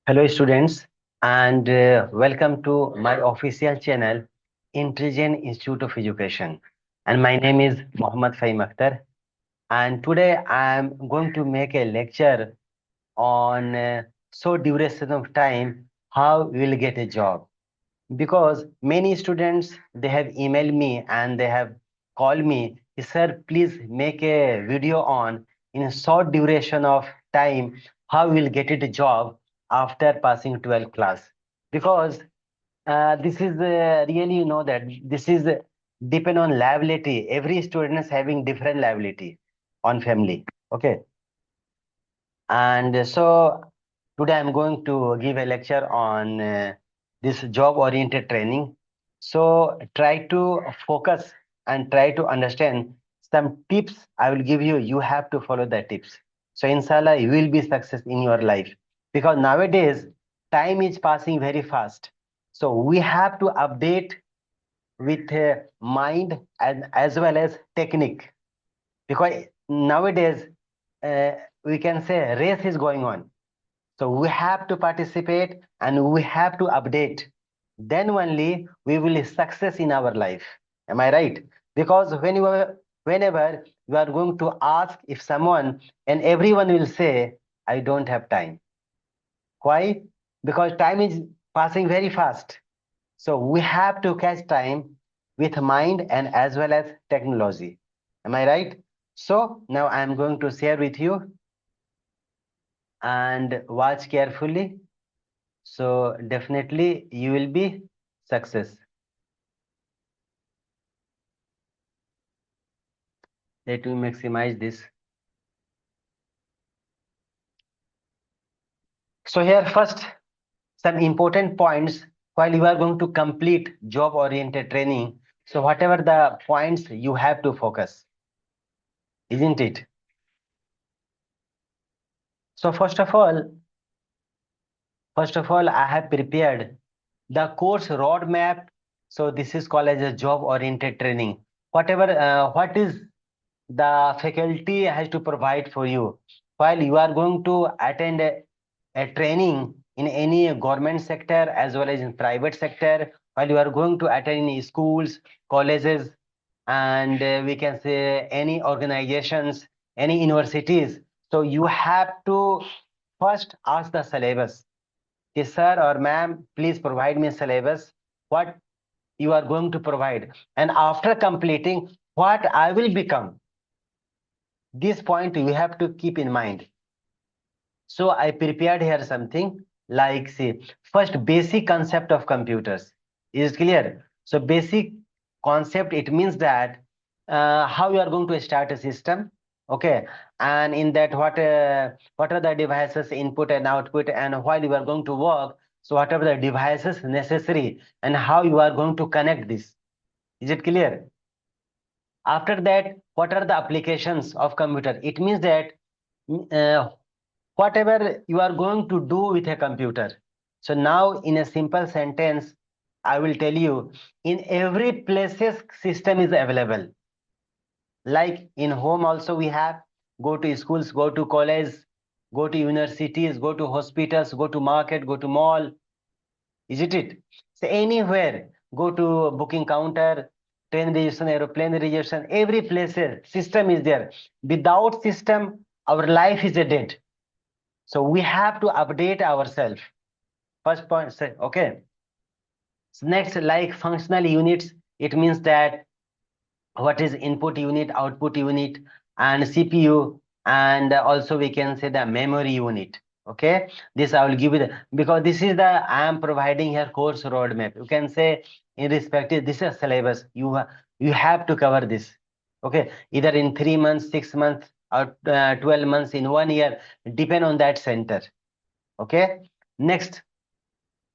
Hello, students, and welcome to my official channel, Intelligent Institute of Education. And my name is Mohammad Fahim Akhtar. And today I am going to make a lecture on short duration of time, how we will get a job. Because many students they have emailed me and they have called me, sir, please make a video on in a short duration of time how we'll get it a job after passing 12th class. Because this is really that this is depend on liability. Every student is having different liability on family. Okay, and so today I'm going to give a lecture on this job oriented training. So try to focus and try to understand some tips I will give you. You have to follow the tips. So inshallah, you will be success in your life because nowadays time is passing very fast. So we have to update with mind and as well as technique because nowadays uh, we can say race is going on, so we have to participate and we have to update. Then only we will success in our life. Am I right? Because whenever you are going to ask if someone and everyone will say, I don't have time. Why? Because time is passing very fast. So we have to catch time with mind and as well as technology. Am I right? So now I am going to share with you and watch carefully. So definitely you will be success. Let me maximize this. So here first some important points while you are going to complete job oriented training. So whatever the points you have to focus, isn't it? So first of all, I have prepared the course roadmap. So this is called as a job oriented training. What is the faculty has to provide for you while you are going to attend a training in any government sector as well as in private sector, while you are going to attend in schools, colleges, and we can say any organizations, any universities. So you have to first ask the syllabus. Yes, sir or ma'am, please provide me syllabus. What you are going to provide, and after completing, what I will become. This point you have to keep in mind. So I prepared here something like, say, first basic concept of computers. Is it clear? So basic concept, it means that how you are going to start a system. Okay, and in that what are the devices input and output, and while you are going to work, so what are the devices necessary and how you are going to connect this. Is it clear? After that, what are the applications of computer? It means that uh, whatever you are going to do with a computer. So now in a simple sentence, I will tell you in every places system is available. Like in home also we have, go to schools, go to college, go to universities, go to hospitals, go to market, go to mall, isn't it? So anywhere, go to booking counter, train reservation, aeroplane reservation, every place system is there. Without system, our life is a dead. So we have to update ourselves. First point, say, okay. So next, like functional units, it means that what is input unit, output unit, and CPU, and also we can say the memory unit. Okay, this I will give you because this is the I am providing here course roadmap. You can say in respective this is syllabus. You have to cover this. Okay, either in 3 months, 6 months, or 12 months, in 1 year, depend on that center. Okay, next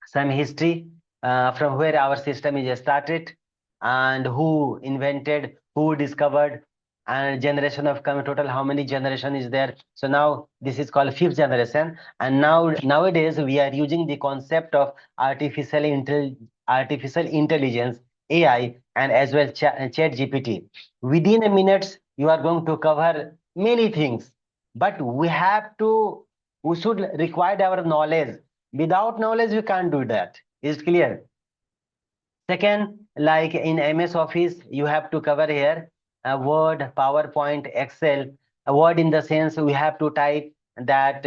some history from where our system is started and who invented, who discovered, and generation of total how many generation is there. So now this is called fifth generation, and nowadays we are using the concept of artificial intelligence, AI, and as well chat GPT. Within a minute you are going to cover many things. but we should require our knowledge. Without knowledge, we can't do that. Is it clear? Second, like in MS Office, you have to cover here Word, PowerPoint, Excel. A Word in the sense we have to type that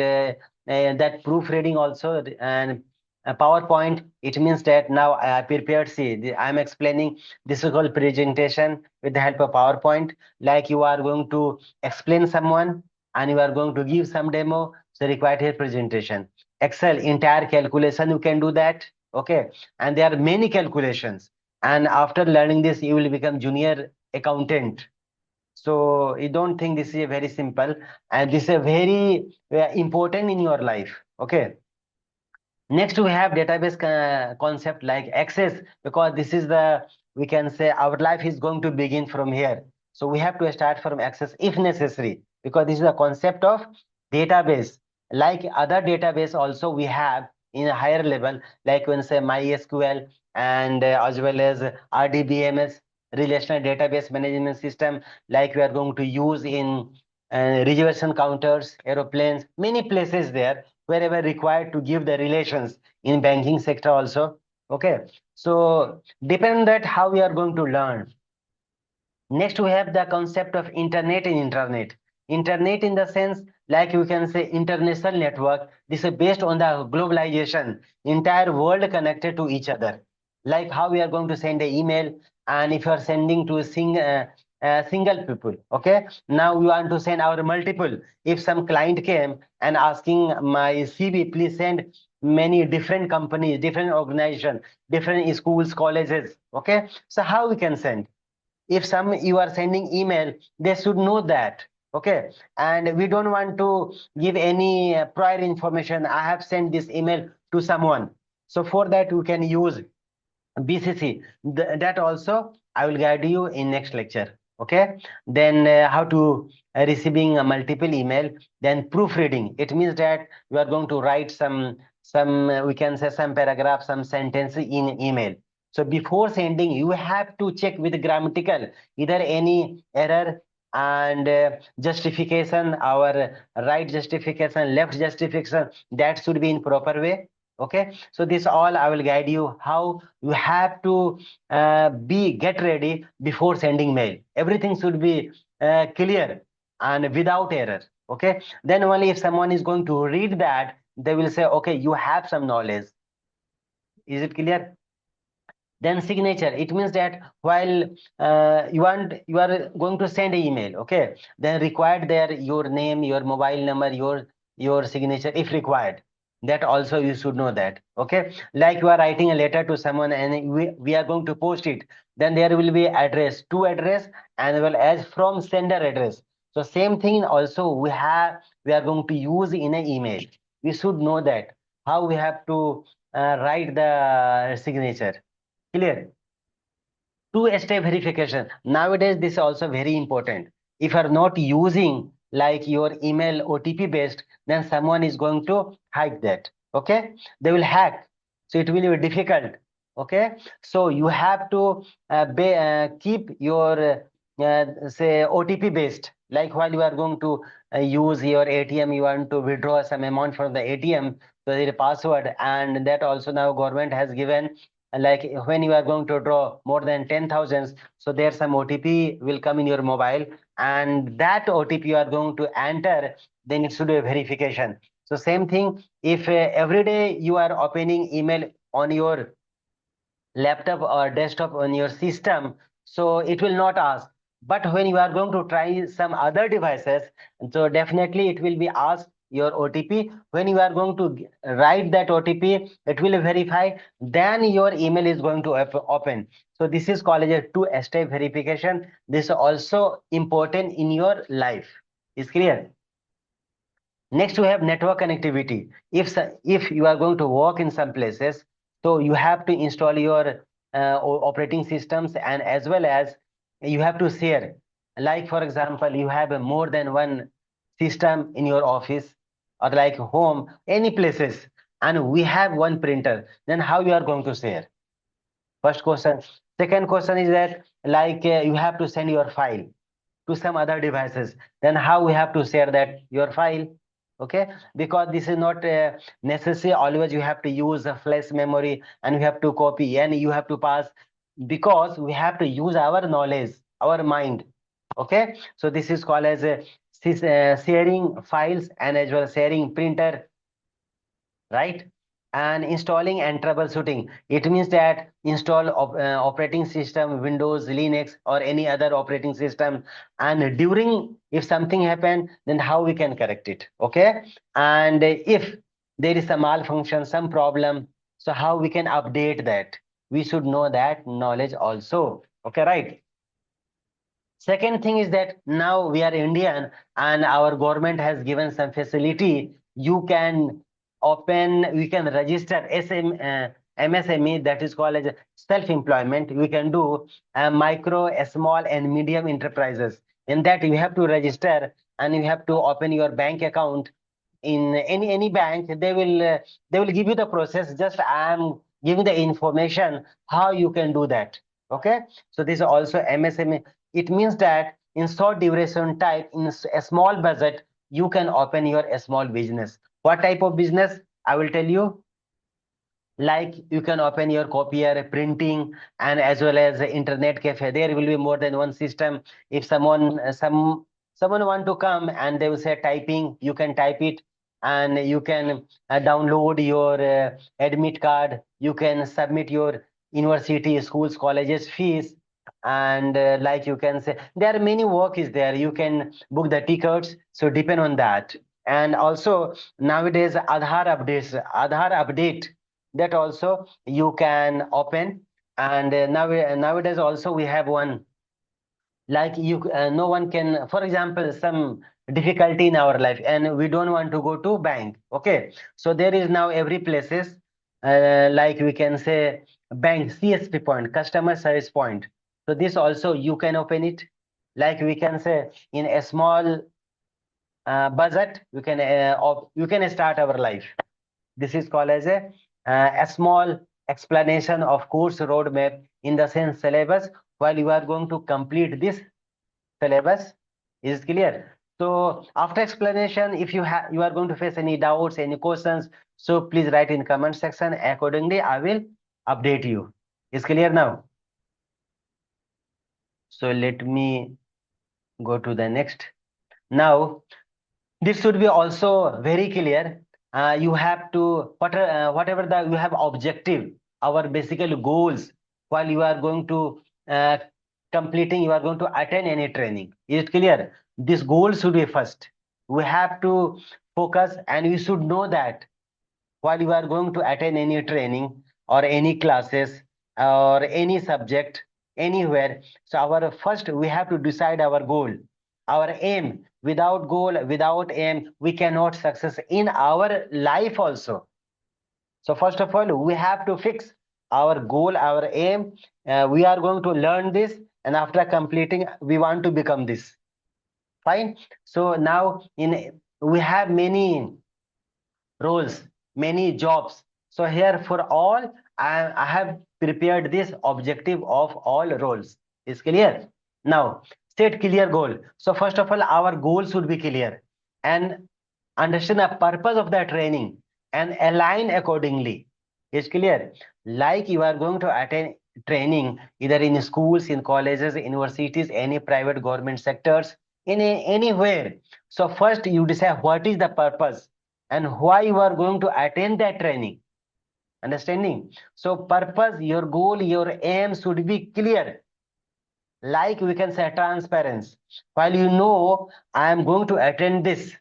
proofreading also, and PowerPoint. It means that now I prepared. See, I'm explaining. This is called presentation with the help of PowerPoint. Like you are going to explain someone, and you are going to give some demo. So required here presentation. Excel, entire calculation you can do that. Okay, and there are many calculations, and after learning this you will become junior accountant. So you don't think this is a very simple, and this is a very important in your life. Okay, next we have database concept like access, because this is the, we can say our life is going to begin from here. So we have to start from access if necessary, because this is a concept of database. Like other database also we have in a higher level, like when say MySQL, and as well as RDBMS, relational database management system, like we are going to use in reservation counters, aeroplanes, many places there wherever required to give the relations in banking sector also. Okay, so depend that how we are going to learn. Next, we have the concept of internet and internet. Internet in the sense, like you can say, international network. This is based on the globalization, entire world connected to each other. Like how we are going to send an email, and if you are sending to single people, okay. Now we want to send our multiple. If some client came and asking my CV, please send many different companies, different organizations, different schools, colleges. Okay, so how we can send? If some you are sending email, they should know that. Okay, and we don't want to give any prior information. I have sent this email to someone, so for that we can use BCC. That also I will guide you in next lecture. Okay. Then how to receiving a multiple email. Then proofreading. It means that you are going to write some we can say some paragraph, some sentence in email. So before sending, you have to check with grammatical either any error, and justification, our right justification, left justification, that should be in proper way. Okay, so this all I will guide you how you have to be get ready before sending mail. Everything should be clear and without error. Okay, then only if someone is going to read that, they will say, okay, you have some knowledge. Is it clear? Then signature, it means that while you are going to send an email, okay, then required there your name, your mobile number, your signature if required. That also you should know that. Okay, like you are writing a letter to someone and we are going to post it, then there will be address, to address, and well as from sender address. So same thing also we are going to use in an email. We should know that how we have to write the signature. Clear? Two-step verification. Nowadays, this is also very important. If you are not using like your email OTP based, then someone is going to hack that. Okay, they will hack. So it will be difficult. Okay, so you have to keep your say OTP based. Like while you are going to use your ATM, you want to withdraw some amount from the ATM, so there is a password, and that also now government has given, like when you are going to draw more than 10,000, so there's some OTP will come in your mobile, and that OTP you are going to enter, then it should be a verification. So same thing, if every day you are opening email on your laptop or desktop on your system, so it will not ask. But when you are going to try some other devices, so definitely it will be asked your OTP. When you are going to write that OTP, it will verify, then your email is going to open. So this is called a two-step verification. This is also important in your life. Is clear? Next, we have network connectivity. If you are going to work in some places, so you have to install your operating systems, and as well as you have to share. Like for example, you have more than one system in your office or like home, any places, and we have one printer. Then how you are going to share? First question. Second question is that like you have to send your file. to some other devices, then how we have to share that your file? Okay, because this is not necessary always you have to use a flash memory and you have to copy and you have to pass, because we have to use our knowledge, our mind. Okay, so this is called as sharing files and as well as sharing printer, right? And installing and troubleshooting, it means that install operating system, Windows, Linux, or any other operating system, and during if something happened, then how we can correct it. Okay, and if there is a malfunction, some problem, so how we can update that, we should know that knowledge also. Okay, right? Second thing is that now we are Indian and our government has given some facility. You can we can register MSME, that is called as self-employment. We can do micro, small and medium enterprises. In that you have to register and you have to open your bank account in any bank. They will give you the process. Just I am giving the information how you can do that. Okay, so this is also MSME. It means that in short duration time, in a small budget, you can open your a small business. What type of business? I will tell you. Like you can open your copier, printing, and as well as internet cafe. There will be more than one system. If someone want to come and they will say typing, you can type it, and you can download your admit card. You can submit your university, schools, colleges fees, and like you can say there are many work is there. You can book the tickets. So depend on that. And also nowadays Aadhaar update, that also you can open. And nowadays also we have one, like you no one can, for example, some difficulty in our life and we don't want to go to bank. Okay, so there is now every places, like we can say bank CSP point, customer service point. So this also you can open it. Like we can say in a small budget, you can start our life. This is called as a small explanation of course roadmap in the sense syllabus. While you are going to complete this syllabus, is clear? So after explanation, if you are going to face any doubts, any questions, so please write in comment section. Accordingly, I will update you. Is clear now? So let me go to the next. Now this should be also very clear. You have to whatever the you have objective, our basically goals, while you are going to uh, completing, you are going to attend any training. Is it clear? This goal should be first. We have to focus and we should know that while you are going to attend any training or any classes or any subject anywhere. So our first we have to decide our goal, our aim. Without goal, without aim, we cannot success in our life also. So first of all, we have to fix our goal, our aim. We are going to learn this, and after completing, we want to become this. Fine. So now in we have many roles, many jobs. So here for all, I have prepared this objective of all roles. Is clear? Now, set clear goal. So first of all, our goal should be clear and understand the purpose of the training and align accordingly. Is clear? Like you are going to attend training either in schools, in colleges, universities, any private government sectors, anywhere. So first you decide what is the purpose and why you are going to attend that training. Understanding? So purpose, your goal, your aim should be clear. Like we can say transparency. While you know I am going to attend this,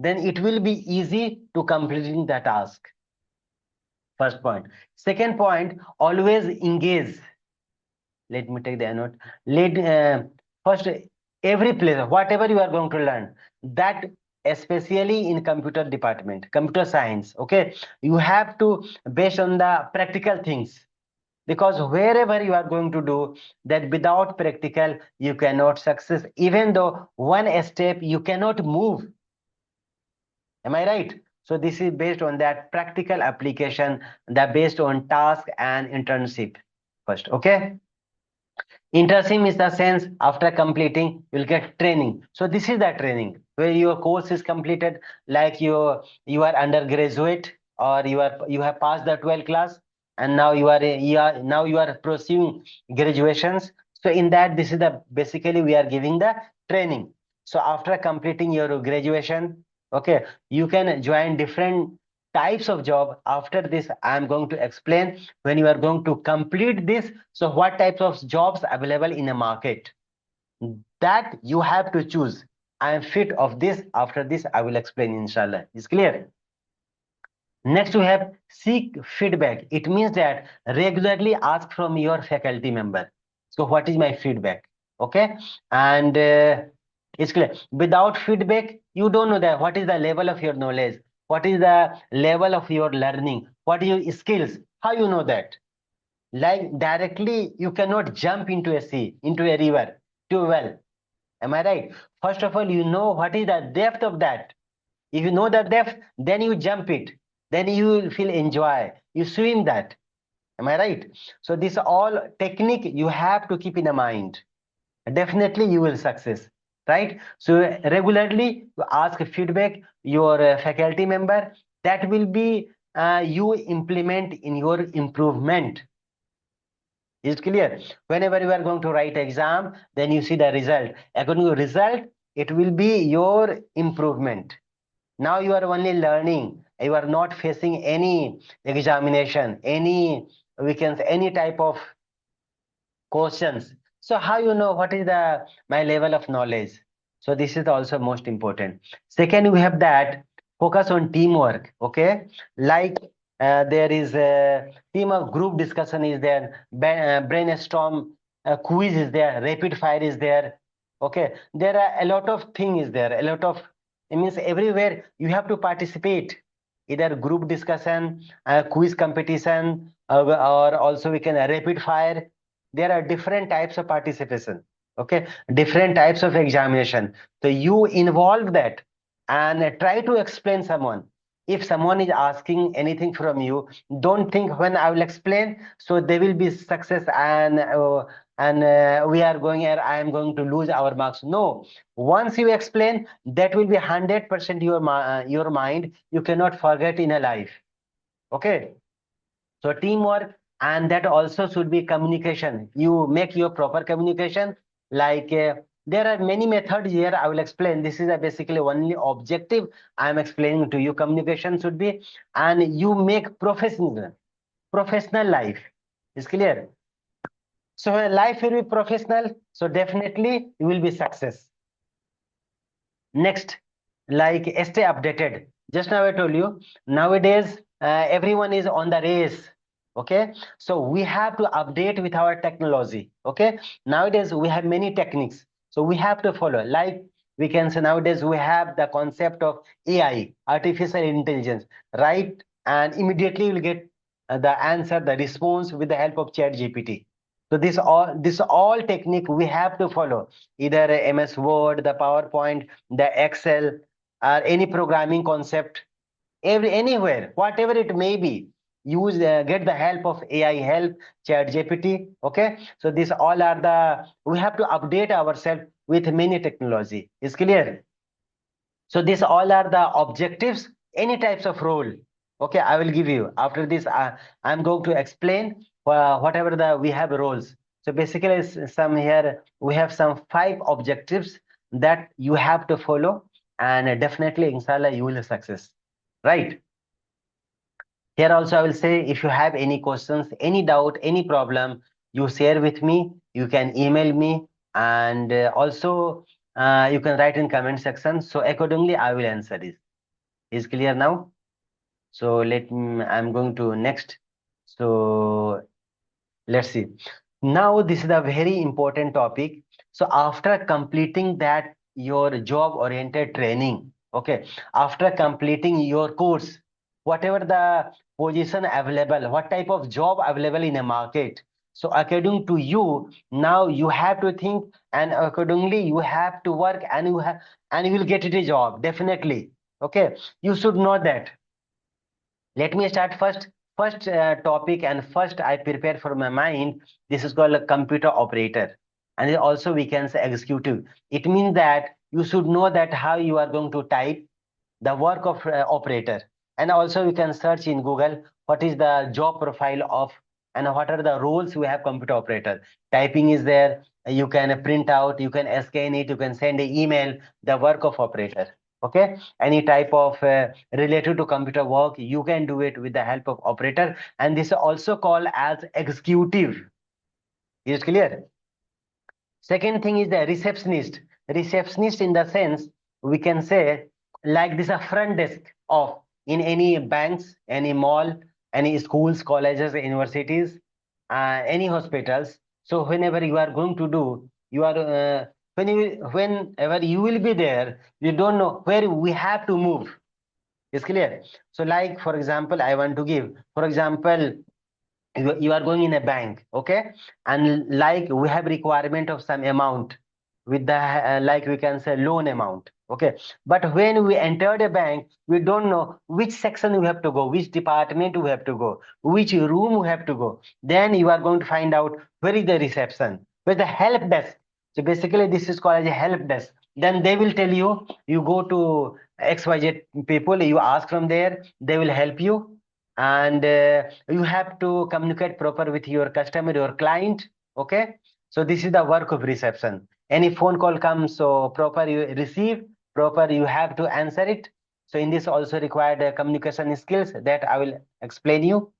then it will be easy to completing the task. First point. Second point, always engage. Let me take the note. First, every place, whatever you are going to learn, that especially in computer department, computer science, okay, you have to based on the practical things, because wherever you are going to do that, without practical you cannot success. Even though one step you cannot move. Am I right? So this is based on that practical application, that based on task and internship first. Okay. Internship is the sense after completing you'll get training. So this is the training where your course is completed, like you are undergraduate or you have passed the 12th class, and now you are pursuing graduations. So in that, this is the basically we are giving the training. So after completing your graduation, okay, you can join different types of job. After this, I am going to explain when you are going to complete this, so what types of jobs available in a market that you have to choose. I am fit of this. After this, I will explain, inshallah. Is clear? Next, we have seek feedback. It means that regularly ask from your faculty member. So what is my feedback? Okay. And it's clear. Without feedback, you don't know that what is the level of your knowledge, what is the level of your learning, what are your skills, how you know that? Like directly, you cannot jump into a sea, into a river, to a well. Am I right? First of all, you know what is the depth of that. If you know the depth, then you jump it. Then you will feel enjoy. You swim that. Am I right? So this all technique you have to keep in mind. Definitely you will success. Right? So regularly you ask feedback your faculty member. That will be you implement in your improvement. Is it clear? Whenever you are going to write exam, then you see the result. According to result, it will be your improvement. Now you are only learning. You are not facing any examination, any we can say any type of questions. So how you know what is the my level of knowledge? So this is also most important. Second, we have that focus on teamwork. Okay, like there is a team of group discussion is there, brainstorm quiz is there, rapid fire is there. Okay, there are a lot of things there, a lot of it means everywhere you have to participate. Either group discussion, quiz competition, or also we can rapid fire. There are different types of participation, okay, different types of examination. So you involve that and try to explain someone. If someone is asking anything from you, don't think when I will explain so they will be success and we are going here, I am going to lose our marks. No, once you explain, that will be 100% your mind, you cannot forget in a life. Okay, so teamwork, and that also should be communication. You make your proper communication. Like there are many methods here. I will explain. This is a basically only objective I am explaining to you. Communication should be, and you make professional life. Is clear? So when life will be professional, so definitely you will be success. Next, like stay updated. Just now I told you, nowadays everyone is on the race. Okay, so we have to update with our technology. Okay, nowadays we have many techniques, so we have to follow. Like we can say nowadays we have the concept of AI, artificial intelligence, right? And immediately you'll get the answer, the response with the help of Chat GPT. So this all technique we have to follow. Either MS Word, the PowerPoint, the Excel, or any programming concept, anywhere, whatever it may be, use get the help of AI help, Chat GPT. Okay, so these all are the we have to update ourselves with many technology. Is clear? So these all are the objectives, any types of role. Okay, I will give you after this. I'm going to explain whatever the we have roles. So basically, some here we have some 5 objectives that you have to follow, and definitely, inshallah, you will success. Right. Here also, I will say if you have any questions, any doubt, any problem, you share with me. You can email me, and also you can write in comment section. So accordingly, I will answer this. Is clear now? So let me, I'm going to next. So let's see. Now this is a very important topic. So after completing that your job oriented training, okay, after completing your course, whatever the position available, what type of job available in a market. So according to you, now you have to think, and accordingly you have to work, and you will get it a job definitely. Okay, you should know that. Let me start first topic, and first I prepare for my mind. This is called a computer operator. And also we can say executive. It means that you should know that how you are going to type the work of operator. And also you can search in Google what is the job profile of and what are the roles we have computer operator. Typing is there. You can print out, you can scan it, you can send an email, the work of operator. Okay, any type of related to computer work, you can do it with the help of operator. And this is also called as executive. Is it clear? Second thing is the receptionist. Receptionist in the sense we can say like this a front desk of in any banks, any mall, any schools, colleges, universities, any hospitals. So whenever you are going to do, you are whenever you will be there, you don't know where we have to move. It's clear. So like for example, I want to give, for example, you are going in a bank, okay, and like we have requirement of some amount with the like we can say loan amount, okay, but when we entered a bank we don't know which section we have to go, which department we have to go, which room we have to go. Then you are going to find out where is the reception, where the help desk. So basically this is called as a help desk. Then they will tell you, you go to XYZ people, you ask from there, they will help you. And you have to communicate proper with your customer, your client, okay. So this is the work of reception. Any phone call comes, so proper you receive, proper you have to answer it. So in this also required communication skills that I will explain you.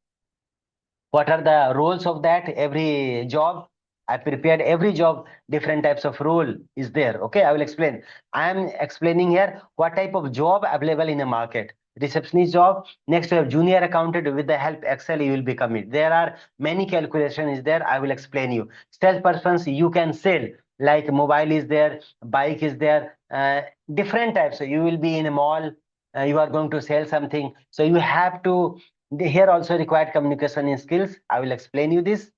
What are the roles of that every job? I prepared every job, different types of role is there, okay. I will explain. I am explaining here what type of job available in the market. Receptionist job. Next you have junior accountant. With the help Excel you will become it. There are many calculations is there, I will explain you. Salespersons, you can sell, like mobile is there, bike is there, different types. So you will be in a mall, you are going to sell something, so you have to, here also required communication skills. I will explain you this.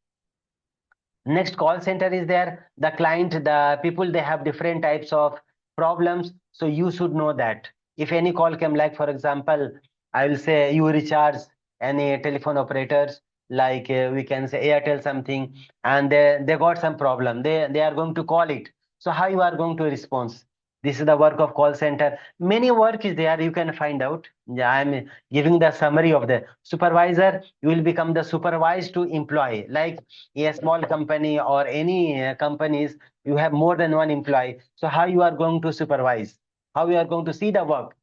Next, call center is there. The client, the people, they have different types of problems. So you should know that. If any call came, like for example, I will say you recharge any telephone operators, like we can say Airtel something, and they got some problem. They are going to call it. So how you are going to respond? This is the work of call center. Many work is there. You can find out. Yeah, I'm giving the summary of the supervisor. You will become the supervised to employee. Like a small company or any companies, you have more than one employee. So how you are going to supervise? How you are going to see the work?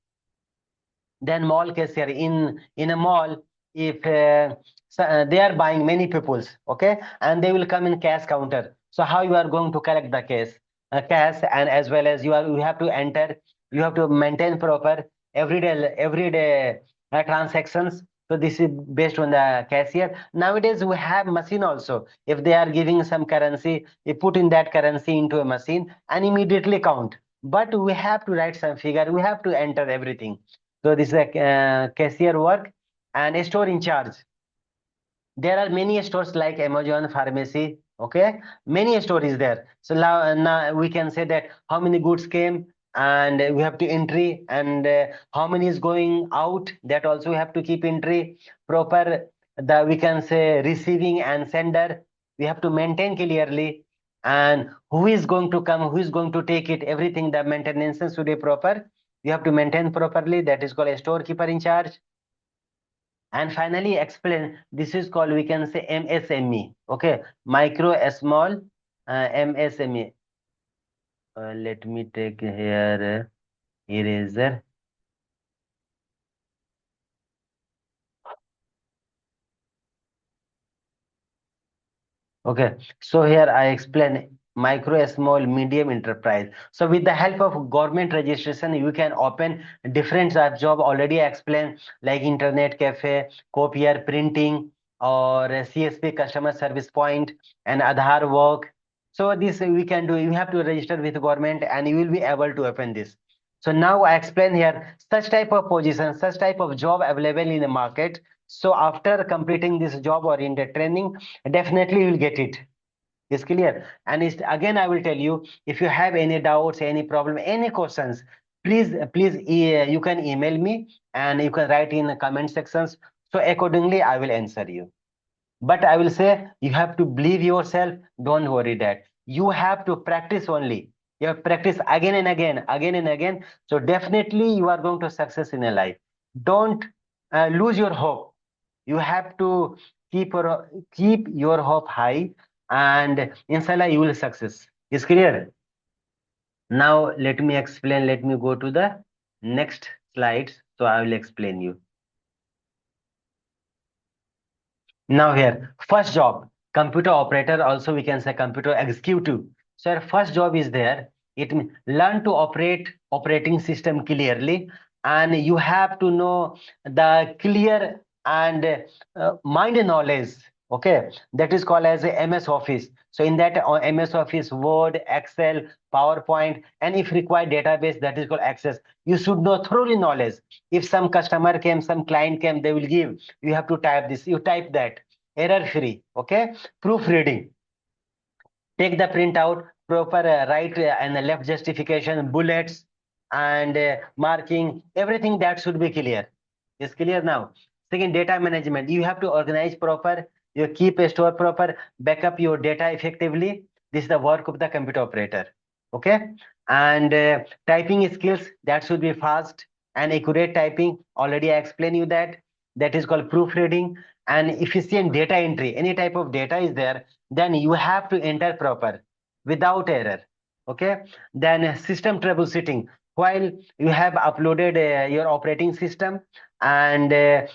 Then mall cashier in a mall, if they are buying many peoples, okay, and they will come in cash counter. So how you are going to collect the cash, and as well as you have to enter, you have to maintain proper everyday transactions. So this is based on the cashier. Nowadays we have machine also. If they are giving some currency, you put in that currency into a machine and immediately count. But we have to write some figure, we have to enter everything. So this is a cashier work. And a store in charge. There are many stores like Amazon, pharmacy. Okay, many stores there. So now we can say that how many goods came, and we have to entry, and how many is going out. That also we have to keep entry proper. The we can say receiving and sender. We have to maintain clearly, and who is going to come, who is going to take it. Everything the maintenance should be proper. You have to maintain properly. That is called a storekeeper in charge. And finally explain, this is called, we can say MSME, okay, micro small MSME. Let me take here eraser. Okay, so here I explain micro, small, medium enterprise. So with the help of government registration, you can open different types of job. Already I explained, like internet cafe, copier, printing, or CSP, customer service point, and Aadhaar work. So this we can do. You have to register with government, and you will be able to open this. So now I explain here such type of position, such type of job available in the market. So after completing this job oriented training, definitely you'll get it. It's clear. And it's, again, I will tell you, if you have any doubts, any problem, any questions, please, you can email me and you can write in the comment sections. So accordingly, I will answer you. But I will say you have to believe yourself. Don't worry that. You have to practice only. You have to practice again and again, again and again. So definitely you are going to success in a life. Don't lose your hope. You have to keep your hope high, and inshallah you will success. Is clear? Now let me explain. Let me go to the next slides. So I will explain you. Now here, first job, computer operator, also we can say computer executive. So our first job is there. It means learn to operate operating system clearly, and you have to know the clear and mind knowledge. Okay, that is called as a MS Office. So in that MS Office, Word, Excel, PowerPoint, and if required database, that is called Access. You should know thoroughly knowledge. If some customer came, some client came, they will give. You have to type this. You type that. Error free. Okay. Proofreading. Take the printout, proper right and left justification, bullets, and marking. Everything that should be clear. Is clear now. Second, data management. You have to organize proper. You keep a store proper. Backup your data effectively. This is the work of the computer operator. Okay. And typing skills, that should be fast and accurate typing. Already I explained you that. That is called proofreading. And efficient data entry. Any type of data is there, then you have to enter proper without error. Okay. Then system troubleshooting. While you have uploaded your operating system, and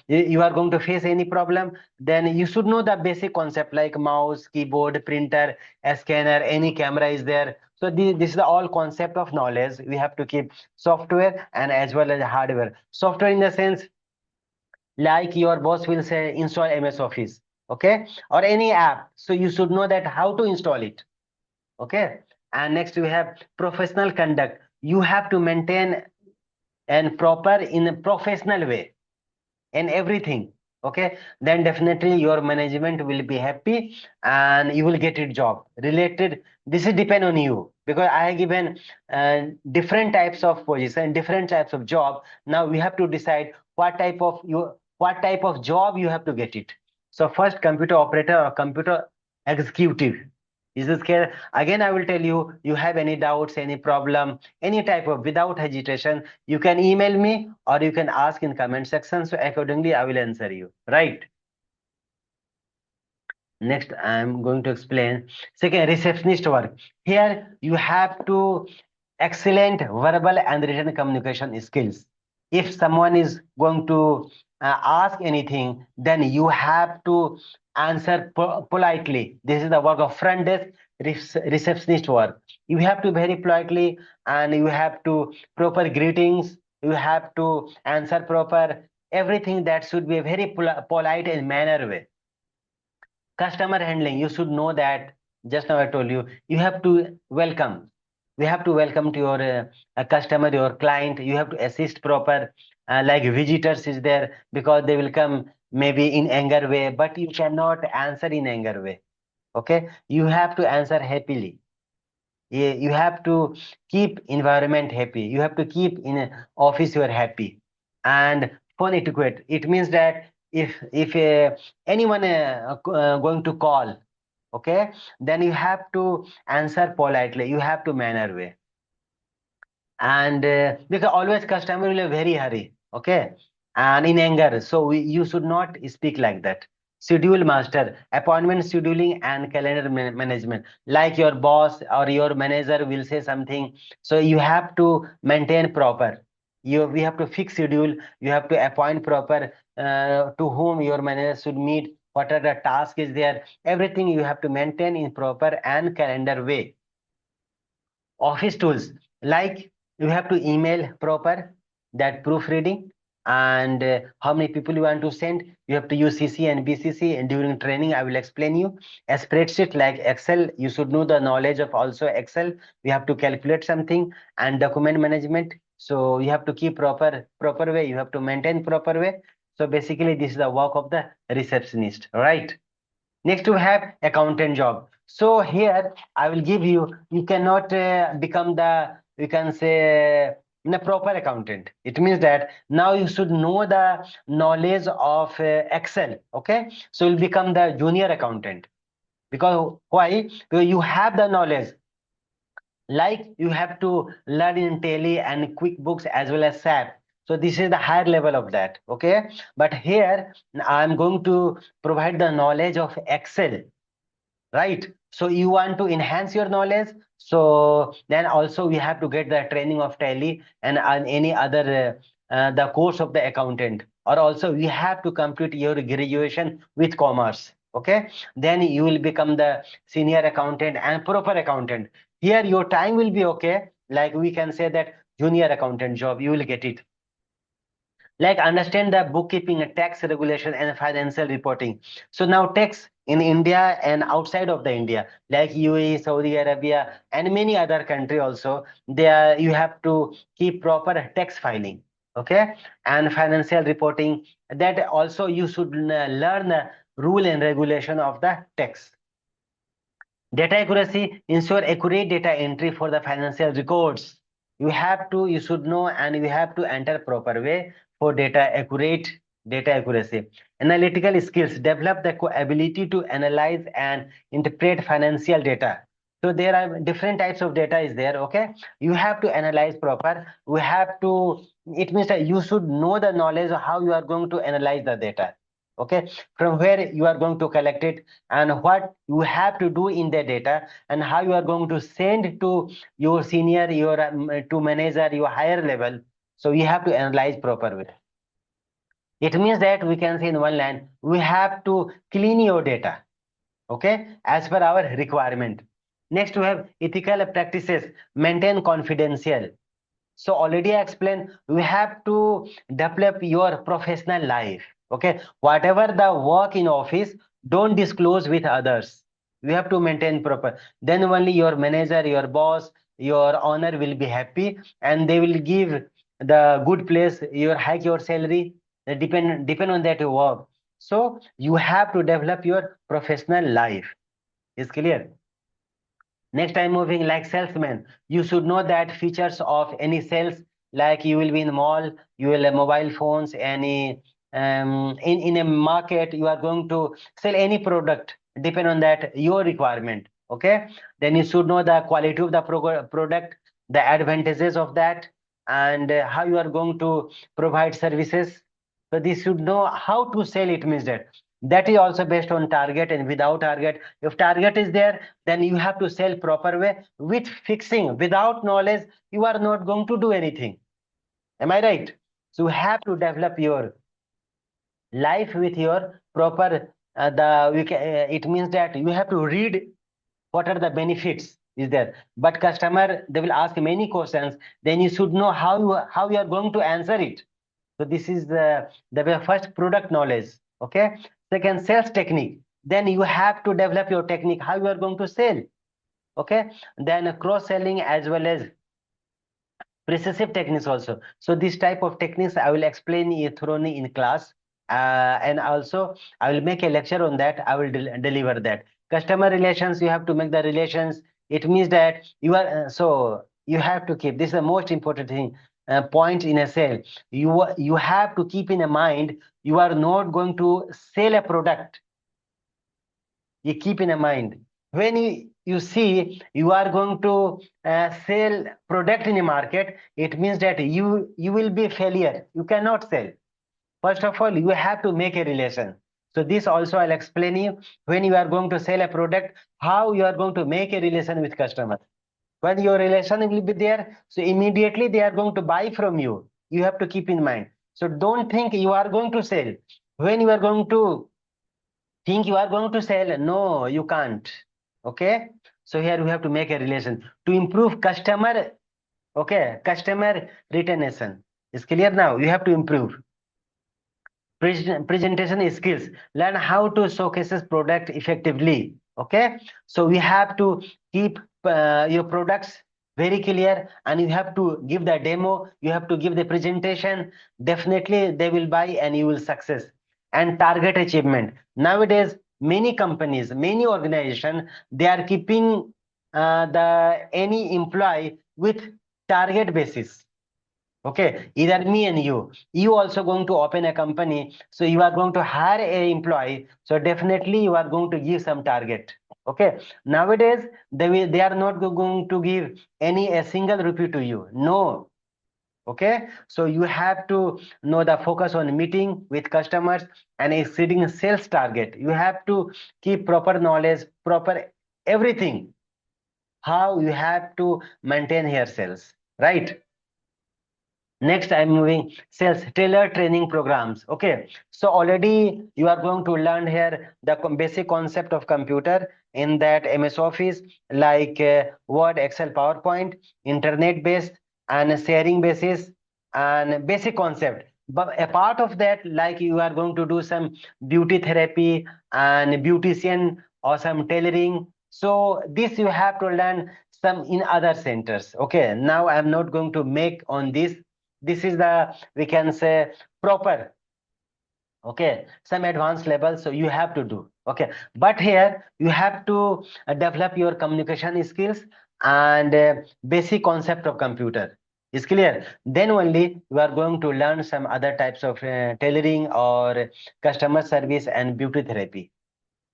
you are going to face any problem, then you should know the basic concept like mouse, keyboard, printer, a scanner, any camera is there. So this is the all concept of knowledge. We have to keep software and as well as hardware. Software in the sense, like your boss will say install MS Office, okay, or any app. So you should know that how to install it, okay. And next we have professional conduct. You have to maintain and proper in a professional way in everything, okay. Then definitely your management will be happy and you will get it job related. This is depend on you, because I have given different types of position, different types of job. Now we have to decide what type of job you have to get it. So first, computer operator or computer executive. Is this clear? Again, I will tell you, you have any doubts, any problem, any type of, without hesitation, you can email me or you can ask in comment section. So accordingly, I will answer you. Right. Next, I'm going to explain. Second, receptionist work. Here, you have to excellent verbal and written communication skills. If someone is going to ask anything, then you have to answer politely. This is the work of front desk receptionist work. You have to very politely, and you have to proper greetings. You have to answer proper everything. That should be a very polite and manner way. Customer handling, you should know that. Just now I told you, you have to welcome. We have to welcome to your customer, your client. You have to assist proper, like visitors is there, because they will come maybe in anger way, but you cannot answer in anger way. Okay, you have to answer happily. You have to keep environment happy. You have to keep in a office you are happy. And phone etiquette, it means that if anyone going to call, okay, then you have to answer politely. You have to manner way. And because always customer will have very hurry, okay, and in anger. So you should not speak like that. Schedule master, appointment scheduling and calendar management. Like your boss or your manager will say something, so you have to maintain proper. We have to fix schedule. You have to appoint proper to whom your manager should meet. What are the task is there? Everything you have to maintain in proper and calendar way. Office tools, like you have to email proper, that proofreading, and how many people you want to send. You have to use CC and BCC, and during training I will explain you. A spreadsheet like Excel, you should know the knowledge of also Excel. We have to calculate something. And document management, so you have to keep proper way. You have to maintain proper way. So basically this is the work of the receptionist, right? Next, we have accountant job. So here I will give you, you cannot become the, we can say, a proper accountant. It means that now you should know the knowledge of Excel. Okay. So you'll become the junior accountant. Because why? Because you have the knowledge. Like you have to learn in Tele and QuickBooks as well as SAP. So this is the higher level of that. Okay. But here I'm going to provide the knowledge of Excel, right? So you want to enhance your knowledge, so then also we have to get the training of Tele and any other the course of the accountant, or also we have to complete your graduation with commerce. Okay, then you will become the senior accountant and proper accountant. Here your time will be okay, like we can say that junior accountant job you will get it. Like understand the bookkeeping, tax regulation, and financial reporting. So now tax in India and outside of the India, like UAE, Saudi Arabia, and many other country also, there you have to keep proper tax filing. Okay, and financial reporting. That also you should learn the rule and regulation of the tax. Data accuracy, ensure accurate data entry for the financial records. You should know and you have to enter proper way for data accuracy. Analytical skills, develop the ability to analyze and interpret financial data. So there are different types of data is there, okay? You have to analyze proper. It means that you should know the knowledge of how you are going to analyze the data, okay? From where you are going to collect it and what you have to do in the data and how you are going to send to your senior, your to manager, your higher level. So you have to analyze properly. It means that we can say in one line, we have to clean your data, okay, as per our requirement. Next, we have ethical practices, maintain confidential. So already I explained, we have to develop your professional life. Okay, whatever the work in office, don't disclose with others. You have to maintain proper. Then only your manager, your boss, your owner will be happy, and they will give the good place. Your hike your salary. Depend on that work. So you have to develop your professional life. Is clear? Next time moving like salesman, you should know that features of any sales, like you will be in the mall, you will have mobile phones, any in a market, you are going to sell any product, depend on that your requirement. Okay, then you should know the quality of the product, the advantages of that, and how you are going to provide services. So this should know how to sell it means that is also based on target and without target. If target is there, then you have to sell proper way with fixing. Without knowledge, you are not going to do anything. Am I right? So you have to develop your life with your proper it means that you have to read what are the benefits is there. But customer, they will ask many questions, then you should know how you are going to answer it. So this is the first product knowledge. Okay. Second, sales technique. Then you have to develop your technique, how you are going to sell. Okay. Then cross selling as well as precisive techniques also. So this type of techniques I will explain thoroughly in class, and also I will make a lecture on that. I will deliver that. Customer relations, you have to make the relations. It means that you have to keep this is the most important thing. Point in a sale, you have to keep in mind you are not going to sell a product. You keep in mind when you see you are going to sell product in a market, it means that you will be a failure, you cannot sell. First of all, you have to make a relation. So this also I'll explain you when you are going to sell a product, how you are going to make a relation with customer. When your relation will be there, so immediately they are going to buy from you. You have to keep in mind. So don't think you are going to sell. When you are going to think you are going to sell, no, you can't. Okay. So here we have to make a relation to improve customer. Okay, customer retention is clear now. You have to improve presentation skills, learn how to showcases product effectively. Okay, so we have to keep your products very clear, and you have to give the demo, you have to give the presentation. Definitely they will buy and you will success. And target achievement, nowadays many companies, many organization, they are keeping the any employee with target basis. Okay, either me and you also going to open a company, so you are going to hire a employee, so definitely you are going to give some target. Okay, nowadays they are not going to give any a single rupee to you. No. Okay, so you have to know the focus on meeting with customers and exceeding sales target. You have to keep proper knowledge, proper everything, how you have to maintain your sales, right? Next, I'm moving sales tailor training programs. Okay, so already you are going to learn here the basic concept of computer in that MS Office, like Word, Excel, PowerPoint, internet based and sharing basis and basic concept. But a part of that, like you are going to do some beauty therapy and beautician or some tailoring. So this you have to learn some in other centers. Okay, now I'm not going to make on this. This is the, we can say, proper, okay, some advanced level, so you have to do. Okay, but here you have to develop your communication skills and basic concept of computer is clear. Then only you are going to learn some other types of tailoring or customer service and beauty therapy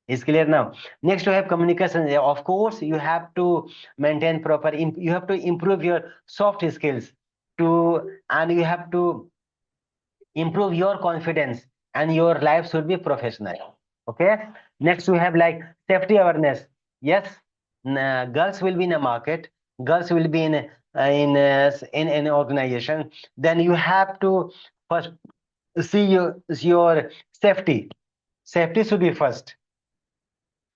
is clear now. Next, you have communication. Of course, you have to maintain proper, you have to improve your soft skills to, and you have to improve your confidence, and your life should be professional. Okay, next we have like safety awareness. Yes, girls will be in a market, girls will be in an organization. Then you have to first see your safety. Safety should be first.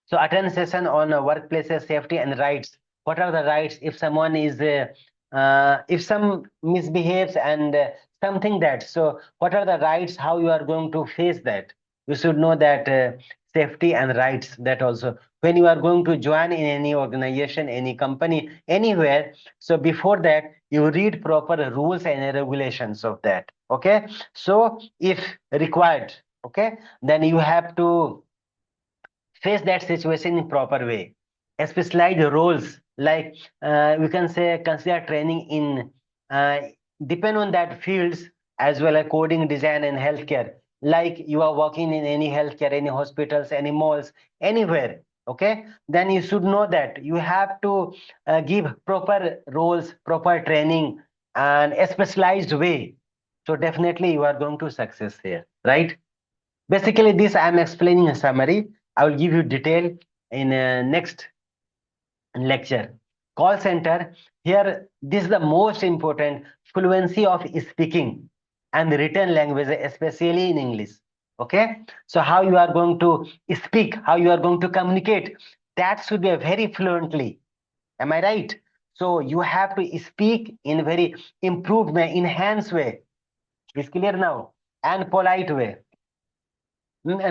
So attend session on workplaces safety and rights. What are the rights if someone is if some misbehaves and something that, so what are the rights, how you are going to face that? You should know that safety and rights, that also when you are going to join in any organization, any company, anywhere. So before that you read proper rules and regulations of that. Okay, so if required, okay, then you have to face that situation in proper way. Specialized roles, like we can say consider training in uh, depend on that fields, as well as coding, design and healthcare. Like you are working in any healthcare, any hospitals, any malls, anywhere. Okay, then you should know that you have to give proper roles, proper training and a specialized way. So definitely you are going to success here, right? Basically, this I am explaining a summary. I will give you detail in next lecture. Call center, here this is the most important, fluency of speaking and written language, especially in English. Okay, so how you are going to speak, how you are going to communicate, that should be a very fluently. Am I right? So you have to speak in very improved way, enhanced way. Is clear now? And polite way.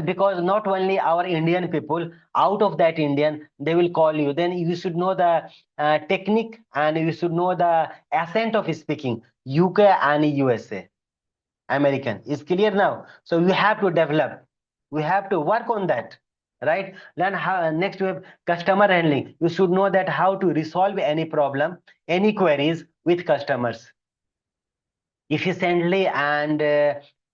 Because not only our Indian people, out of that Indian, they will call you. Then you should know the technique and you should know the accent of speaking. UK and USA, American. Is clear now? So you have to develop. We have to work on that, right? Then how, next we have customer handling. You should know that how to resolve any problem, any queries with customers efficiently and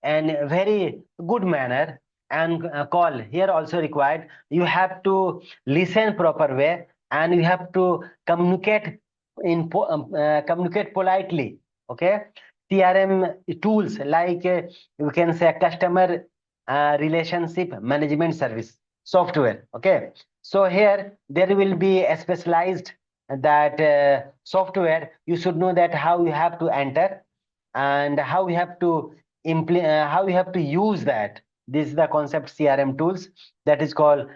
very good manner. And call here also required, you have to listen proper way and you have to communicate communicate politely. Okay, CRM tools, like you can say customer relationship management service software. Okay, so here there will be a specialized that software. You should know that how you have to enter and how we have to how we have to use that. This is the concept CRM tools, that is called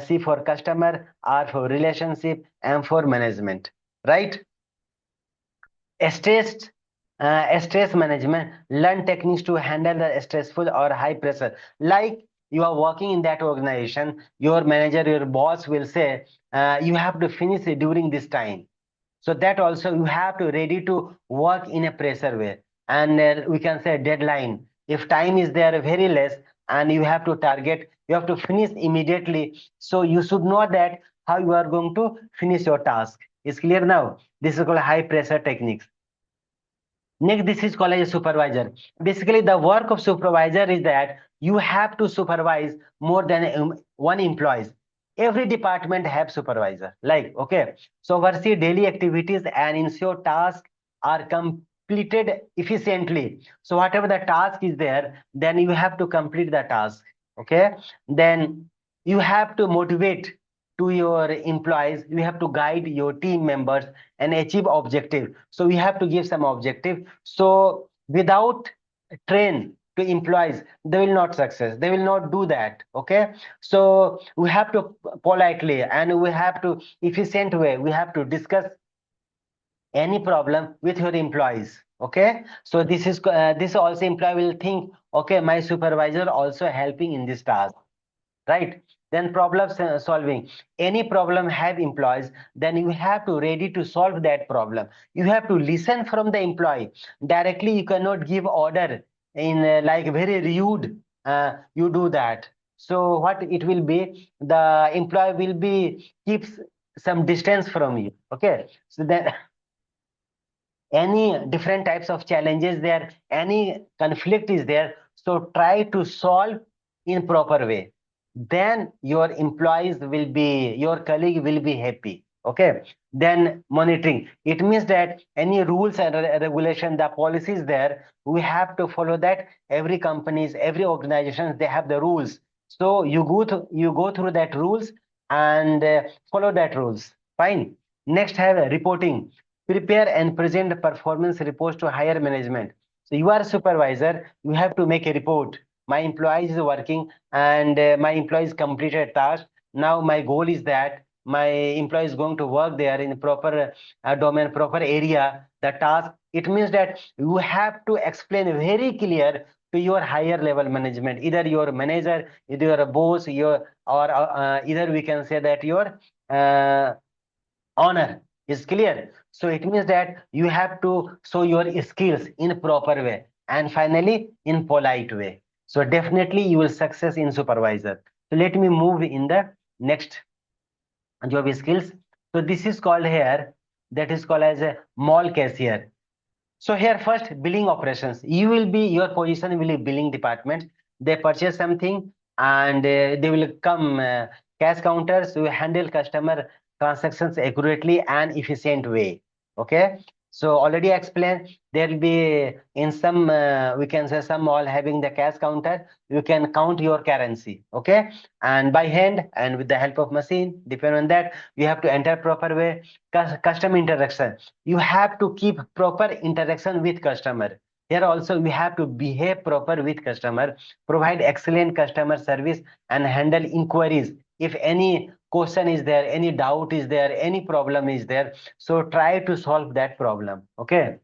C for customer, R for relationship, M for management, right? Stress, stress management, learn techniques to handle the stressful or high pressure. Like you are working in that organization, your manager, your boss will say you have to finish it during this time. So that also you have to ready to work in a pressure way. And we can say deadline, if time is there very less and you have to target, you have to finish immediately. So you should know that how you are going to finish your task. Is clear now? This is called high pressure techniques. Next, this is called as a supervisor. Basically, the work of supervisor is that you have to supervise more than one employees. every department have supervisor, like, okay, so oversee daily activities and ensure tasks are completed efficiently. So whatever the task is there, then you have to complete the task. Okay, then you have to motivate to your employees, you have to guide your team members and achieve objective. So we have to give some objective. So without train to employees, they will not success, they will not do that. Okay, so we have to politely and we have to efficient way, we have to discuss any problem with your employees. Okay, so this also employee will think, okay, my supervisor also helping in this task, right? Then problem solving, any problem have employees, then you have to ready to solve that problem. You have to listen from the employee directly, you cannot give order in like very rude, you do that. So what it will be, the employee will be keeps some distance from you. Okay, so then any different types of challenges there, any conflict is there, so try to solve in proper way, then your employees will be, your colleague will be happy. Okay, then monitoring, it means that any rules and regulation, the policies there, we have to follow that. Every companies, every organizations, they have the rules, so you go through that rules and follow that rules. Fine. Next have reporting, prepare and present performance reports to higher management. So you are a supervisor, you have to make a report. My employees is working and my employees completed task. Now my goal is that my employee is going to work there in proper domain, proper area, the task. It means that you have to explain very clear to your higher level management, either your manager, either your boss, your or either we can say that your uh, honor is clear. So it means that you have to show your skills in proper way and finally in polite way. So definitely you will success in supervisor. So let me move in the next job skills. So this is called here, that is called as a mall cashier. So here first billing operations. You will be, your position will be billing department. They purchase something and they will come cash counters to handle customer transactions accurately and efficient way. Okay. So already explained, there will be in some we can say some mall having the cash counter. You can count your currency. Okay, and by hand and with the help of machine. Depend on that, you have to enter proper way. Customer interaction, you have to keep proper interaction with customer. Here also we have to behave proper with customer, provide excellent customer service and handle inquiries. If any question is there, any doubt is there, any problem is there, so try to solve that problem. Okay,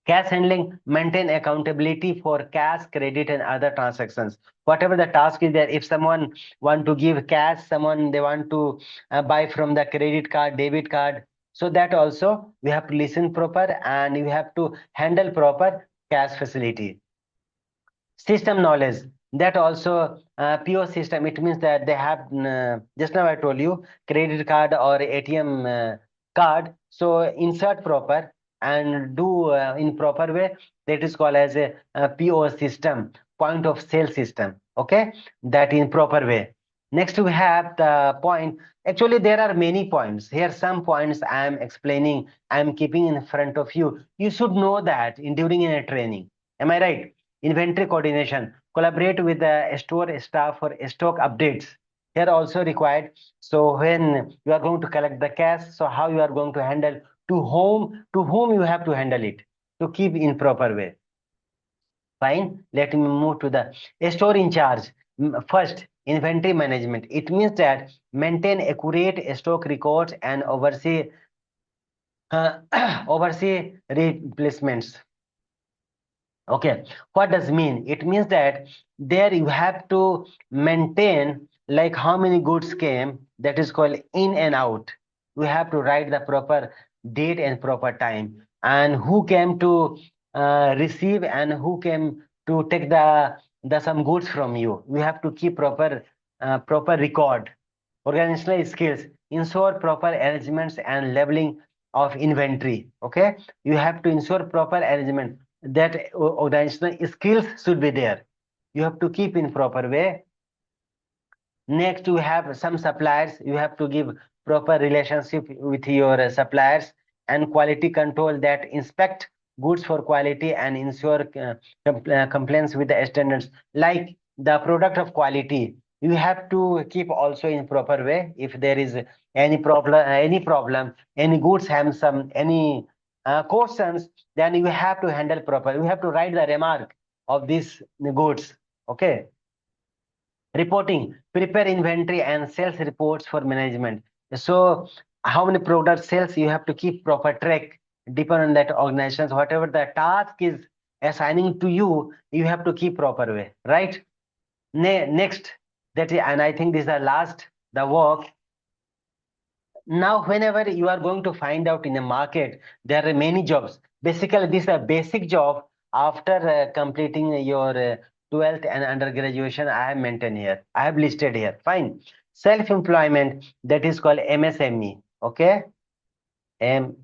cash handling, maintain accountability for cash, credit, and other transactions. Whatever the task is there, if someone want to give cash, someone they want to buy from the credit card, debit card, so that also we have to listen proper and you have to handle proper cash facility. System knowledge, that also pure system, it means that they have just now I told you credit card or ATM card, so insert proper and do in proper way, that is called as a PO system, point of sale system. Okay, that in proper way. Next we have the point, actually there are many points here, some points I am explaining, I am keeping in front of you, you should know that in during in a training. Am I right? Inventory coordination, collaborate with the store staff for stock updates, here also required. So when you are going to collect the cash, so how you are going to handle, to whom you have to handle it, to keep in proper way. Fine, let me move to the store in charge. First, inventory management, it means that maintain accurate stock records and oversee oversee replacements. Okay, what does mean? It means that there you have to maintain like how many goods came, that is called in and out. We have to write the proper date and proper time and who came to receive and who came to take the some goods from you. We have to keep proper record. Organizational skills, ensure proper arrangements and labeling of inventory. Okay, you have to ensure proper arrangement, that organizational skills should be there. You have to keep in proper way. Next, you have some suppliers. You have to give proper relationship with your suppliers and quality control that inspect goods for quality and ensure compliance with the standards. Like the product of quality, you have to keep also in proper way. If there is any problem, any goods have some any questions, then you have to handle proper. You have to write the remark of these goods. Okay. Reporting, prepare inventory and sales reports for management. So how many product sales, you have to keep proper track. Depend on that organizations, whatever the task is assigning to you, you have to keep proper way, right? Next, and I think this is the last, the work. Now whenever you are going to find out in the market, there are many jobs. Basically this is a basic job after completing your 12th and undergraduation. I have maintained here, I have listed here. Fine. Self-employment, that is called MSME. Okay. MSME.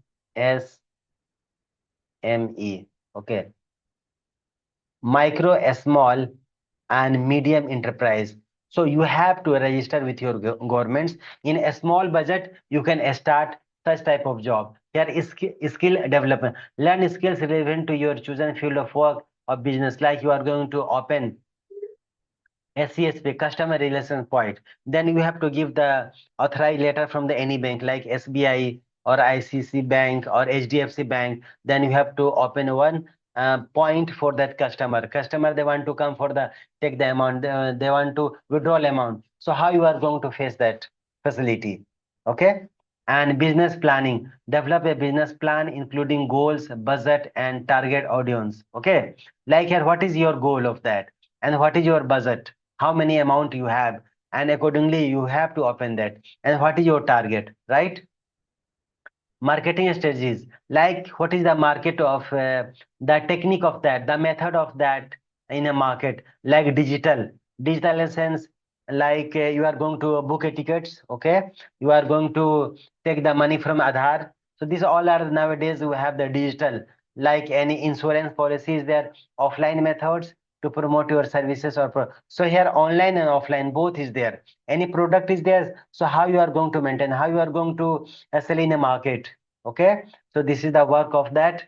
Okay. Micro, small and medium enterprise. So you have to register with your governments. In a small budget, you can start such type of job. Here is skill development. Learn skills relevant to your chosen field of work or business. Like you are going to open SCSP, customer relation point. Then you have to give the authorized letter from the any bank like SBI or ICC bank or HDFC bank. Then you have to open one point for that customer. Customer, they want to come for the take the amount. They want to withdraw amount. So how you are going to face that facility? Okay. And business planning. Develop a business plan including goals, budget, and target audience. Okay. Like here, what is your goal of that? And what is your budget? How many amount you have, and accordingly you have to open that. And what is your target, right? Marketing strategies, like what is the market of the technique of that, the method of that in a market. Like digital essence, like you are going to book a tickets. Okay, you are going to take the money from Aadhaar. So these all are nowadays we have the digital. Like any insurance policies, there offline methods to promote your services or so here online and offline both is there. Any product is there, so how you are going to maintain, how you are going to sell in a market. Okay, so this is the work of that.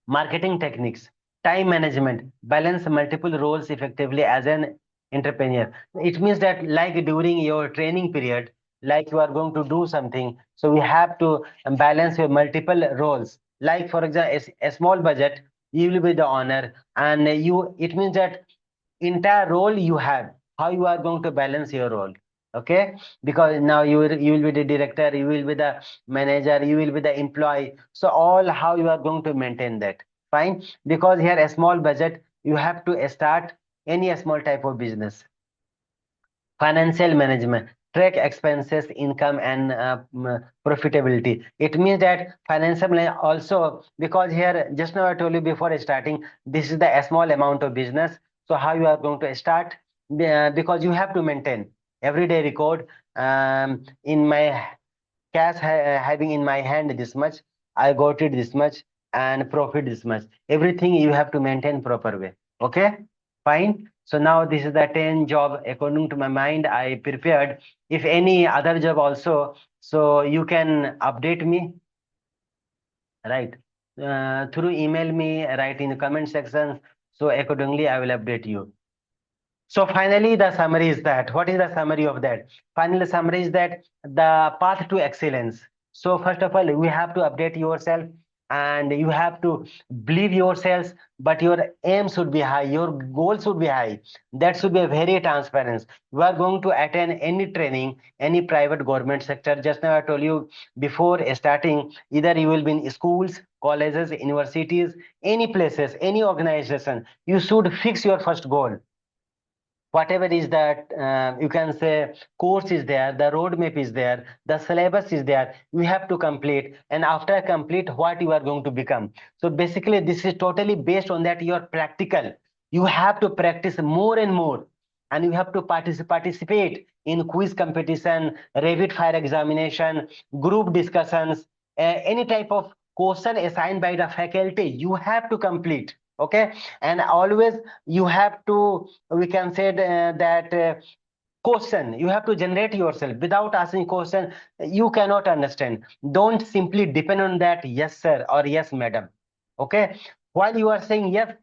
Marketing techniques, time management, balance multiple roles effectively as an entrepreneur. It means that like during your training period, like you are going to do something, so we have to balance your multiple roles. Like for example, a small budget, you will be the owner, and you, it means that entire role you have, how you are going to balance your role. Okay, because now you will be the director, you will be the manager, you will be the employee. So all how you are going to maintain that. Fine. Because here a small budget, you have to start any small type of business. Financial management, track expenses, income, and profitability. It means that financial also, because here just now I told you before starting, this is the a small amount of business. So how you are going to start? Because you have to maintain everyday record. In my cash having in my hand this much, I got it this much, and profit this much. Everything you have to maintain proper way. Okay, fine. So now this is the 10 job according to my mind I prepared. If any other job also, so you can update me, right? Through email me, write in the comment section. So accordingly I will update you. So finally, the summary is that, what is the summary of that? Finally, summary is that the path to excellence. So first of all, we have to update yourself and you have to believe yourselves, but your aim should be high, your goal should be high. That should be a very transparent. You are going to attend any training, any private government sector. Just now I told you before starting, either you will be in schools, colleges, universities, any places, any organization. You should fix your first goal. Whatever is that, you can say course is there, the roadmap is there, the syllabus is there, you have to complete, and after complete what you are going to become. So basically this is totally based on that your practical. You have to practice more and more, and you have to participate in quiz competition, rapid fire examination, group discussions, any type of question assigned by the faculty you have to complete. Okay, and always you have to, we can say that question. You have to generate yourself. Without asking question, you cannot understand. Don't simply depend on that yes sir or yes madam. Okay, while you are saying yes,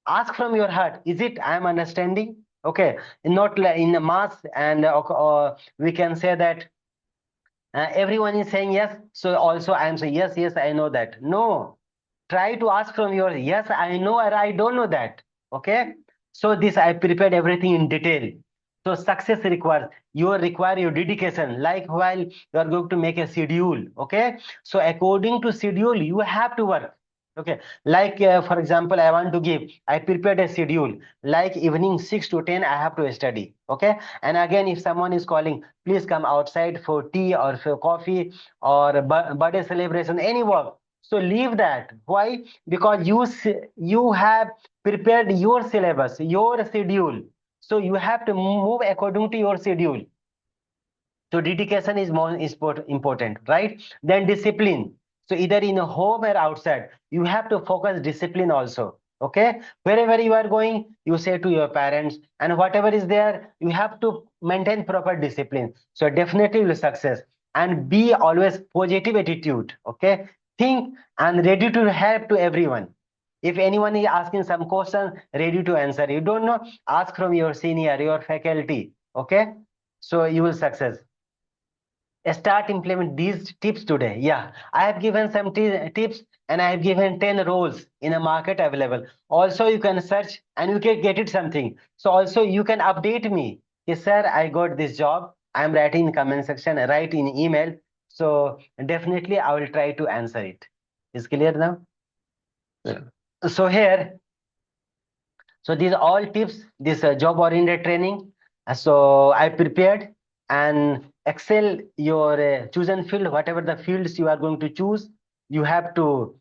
ask from your heart, is it I am understanding? Okay, not in a mass, and we can say that everyone is saying yes, so also I am saying yes, yes, I know that. No, try to ask from your yes, I know or I don't know that. Okay, so this I prepared everything in detail. So success requires require your dedication, like while you are going to make a schedule. Okay, so according to schedule you have to work. Okay, like for example, I want to give, I prepared a schedule, like evening 6 to 10 I have to study. Okay, and again if someone is calling, please come outside for tea or for coffee or birthday celebration, any work, so leave that. Why? Because you have prepared your syllabus, your schedule. So you have to move according to your schedule. So dedication is more important, right? Then discipline. So either in a home or outside, you have to focus discipline also. Okay, wherever you are going, you say to your parents, and whatever is there, you have to maintain proper discipline. So definitely you will success. And be always positive attitude. Okay, think and ready to help to everyone. If anyone is asking some question, ready to answer. You don't know, ask from your senior, your faculty. Okay, so you will success. Start implement these tips today. Yeah, I have given some tips, and I have given 10 roles in a market available. Also you can search and you can get it something. So also you can update me. Yes sir, I got this job, I am writing in comment section, write in email. So definitely I will try to answer it. Is clear now? Yeah. So here, so these are all tips, this job oriented training. So I prepared, and excel your chosen field, whatever the fields you are going to choose, you have to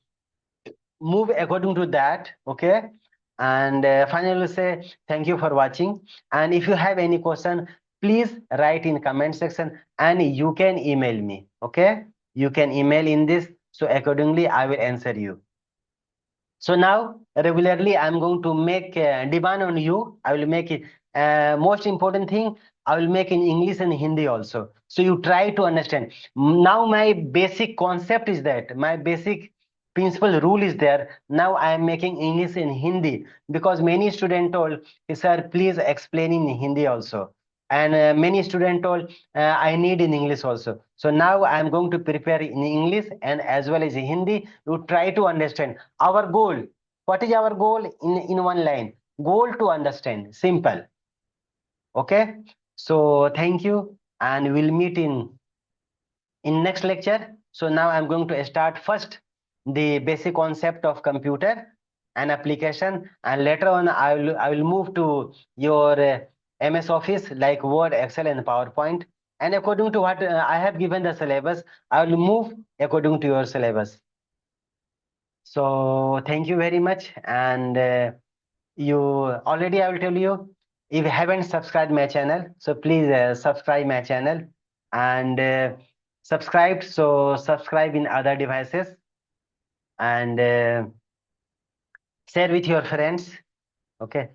move according to that. Okay, and finally say thank you for watching. And if you have any question, please write in comment section, and you can email me. Okay, you can email in this, so accordingly I will answer you. So now regularly I'm going to make demand on you. I will make it most important thing. I will make in English and Hindi also. So you try to understand. Now my basic concept is that my basic principal rule is there. Now I am making English and Hindi because many students told, sir, please explain in Hindi also. And many students told, I need in English also. So now I am going to prepare in English and as well as Hindi. You try to understand our goal. What is our goal in one line? Goal to understand. Simple. Okay. So thank you, and we'll meet in next lecture. So now I'm going to start first the basic concept of computer and application, and later on I will move to your MS Office like Word, Excel, and PowerPoint. And according to what I have given the syllabus, I will move according to your syllabus. So thank you very much. And you already, I will tell you, if you haven't subscribed my channel, so please subscribe my channel, and subscribe in other devices, and share with your friends. Okay,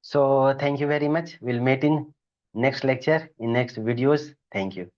so thank you very much. We'll meet in next lecture, in next videos. Thank you.